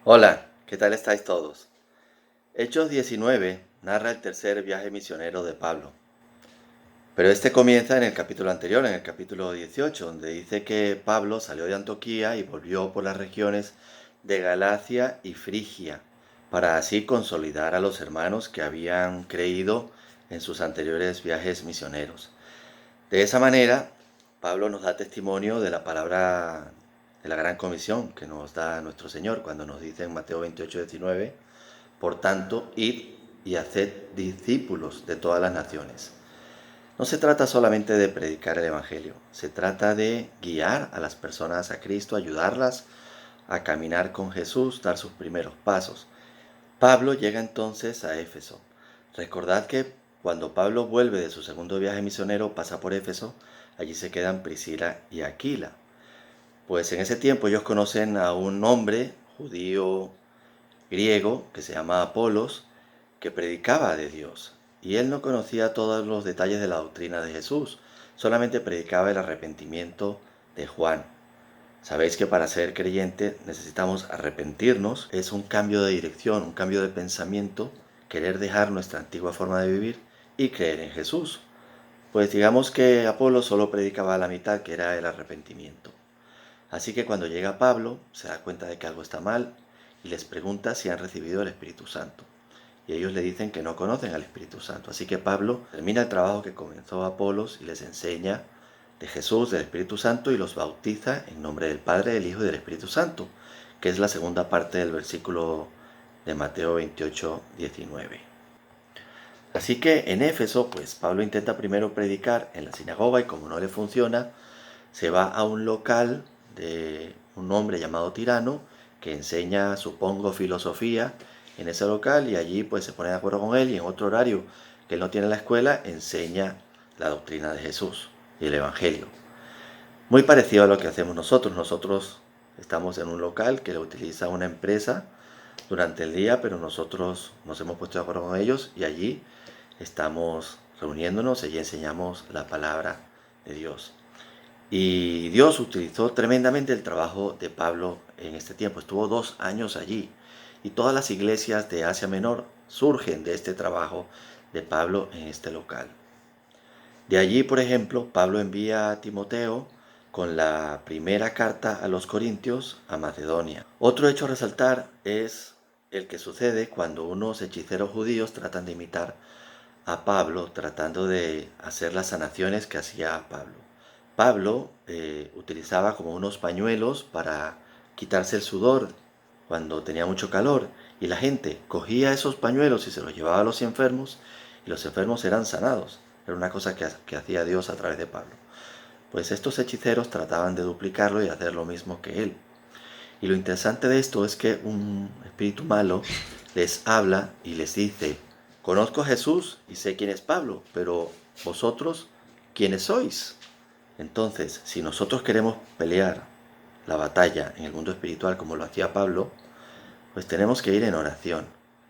Hola, ¿qué tal estáis todos? Hechos 19 narra el tercer viaje misionero de Pablo, pero este comienza en el capítulo anterior, en el capítulo 18, donde dice que Pablo salió de Antioquía y volvió por las regiones de Galacia y Frigia, para así consolidar a los hermanos que habían creído en sus anteriores viajes misioneros. De esa manera, Pablo nos da testimonio de la palabra de la gran comisión que nos da nuestro Señor cuando nos dice en Mateo 28:19: por tanto, id y haced discípulos de todas las naciones. No se trata solamente de predicar el Evangelio, se trata de guiar a las personas a Cristo, ayudarlas a caminar con Jesús, dar sus primeros pasos. Pablo llega entonces a Éfeso. Recordad que cuando Pablo vuelve de su segundo viaje misionero, pasa por Éfeso, allí se quedan Priscila y Aquila. Pues en ese tiempo ellos conocen a un hombre judío griego que se llama Apolos, que predicaba de Dios, y él no conocía todos los detalles de la doctrina de Jesús, solamente predicaba el arrepentimiento de Juan. Sabéis que para ser creyente necesitamos arrepentirnos, es un cambio de dirección, un cambio de pensamiento, querer dejar nuestra antigua forma de vivir y creer en Jesús. Pues digamos que Apolo solo predicaba la mitad, que era el arrepentimiento. Así que cuando llega Pablo, se da cuenta de que algo está mal y les pregunta si han recibido el Espíritu Santo. Y ellos le dicen que no conocen al Espíritu Santo. Así que Pablo termina el trabajo que comenzó Apolos y les enseña de Jesús, del Espíritu Santo, y los bautiza en nombre del Padre, del Hijo y del Espíritu Santo, que es la segunda parte del versículo de Mateo 28:19. Así que en Éfeso, pues Pablo intenta primero predicar en la sinagoga y como no le funciona, se va a un local de un hombre llamado Tirano que enseña, supongo, filosofía en ese local, y allí pues se pone de acuerdo con él, y en otro horario que él no tiene en la escuela enseña la doctrina de Jesús y el Evangelio. Muy parecido a lo que hacemos nosotros. Nosotros estamos en un local que lo utiliza una empresa durante el día, pero nosotros nos hemos puesto de acuerdo con ellos y allí estamos reuniéndonos y allí enseñamos la palabra de Dios. Y Dios utilizó tremendamente el trabajo de Pablo en este tiempo. Estuvo 2 años allí. Y todas las iglesias de Asia Menor surgen de este trabajo de Pablo en este local. De allí, por ejemplo, Pablo envía a Timoteo con la primera carta a los Corintios a Macedonia. Otro hecho a resaltar es el que sucede cuando unos hechiceros judíos tratan de imitar a Pablo, tratando de hacer las sanaciones que hacía Pablo. Pablo utilizaba como unos pañuelos para quitarse el sudor cuando tenía mucho calor, y la gente cogía esos pañuelos y se los llevaba a los enfermos y los enfermos eran sanados. Era una cosa que hacía Dios a través de Pablo. Pues estos hechiceros trataban de duplicarlo y hacer lo mismo que él. Y lo interesante de esto es que un espíritu malo les habla y les dice: conozco a Jesús y sé quién es Pablo, pero vosotros, ¿quiénes sois? Entonces, si nosotros queremos pelear la batalla en el mundo espiritual como lo hacía Pablo, pues tenemos que ir en oración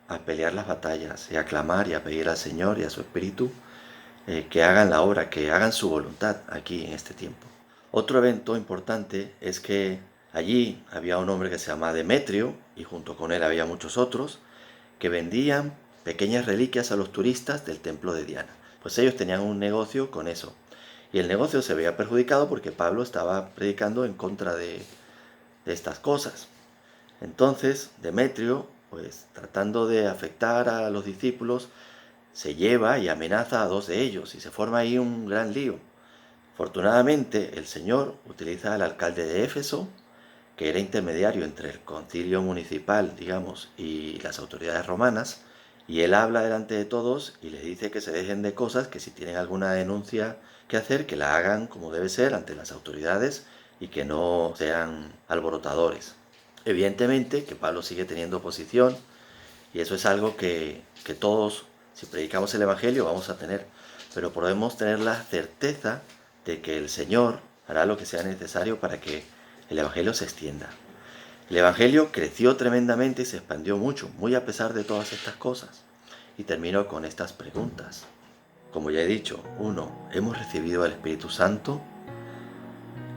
a pelear las batallas y a clamar y a pedir al Señor y a su Espíritu que hagan la obra, que hagan su voluntad aquí en este tiempo. Otro evento importante es que allí había un hombre que se llamaba Demetrio, y junto con él había muchos otros que vendían pequeñas reliquias a los turistas del templo de Diana. Pues ellos tenían un negocio con eso. Y el negocio se veía perjudicado porque Pablo estaba predicando en contra de estas cosas. Entonces Demetrio, pues tratando de afectar a los discípulos, se lleva y amenaza a 2 de ellos y se forma ahí un gran lío. Afortunadamente el Señor utiliza al alcalde de Éfeso, que era intermediario entre el concilio municipal, digamos, y las autoridades romanas, y él habla delante de todos y les dice que se dejen de cosas, que si tienen alguna denuncia que hacer, que la hagan como debe ser ante las autoridades y que no sean alborotadores. Evidentemente que Pablo sigue teniendo oposición, y eso es algo que todos, si predicamos el Evangelio, vamos a tener, pero podemos tener la certeza de que el Señor hará lo que sea necesario para que el Evangelio se extienda. El Evangelio creció tremendamente y se expandió mucho, muy a pesar de todas estas cosas. Y termino con estas preguntas. Como ya he dicho, 1. ¿Hemos recibido el Espíritu Santo?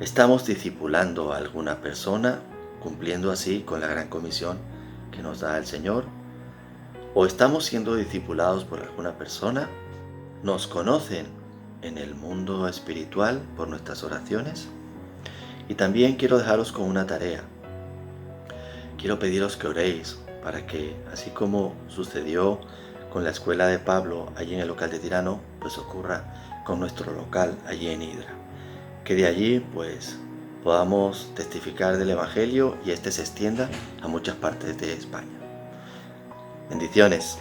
¿Estamos discipulando a alguna persona, cumpliendo así con la gran comisión que nos da el Señor? ¿O estamos siendo discipulados por alguna persona? ¿Nos conocen en el mundo espiritual por nuestras oraciones? Y también quiero dejaros con una tarea. Quiero pediros que oréis para que, así como sucedió con la escuela de Pablo allí en el local de Tirano, pues ocurra con nuestro local allí en Hidra. Que de allí pues podamos testificar del Evangelio y este se extienda a muchas partes de España. Bendiciones.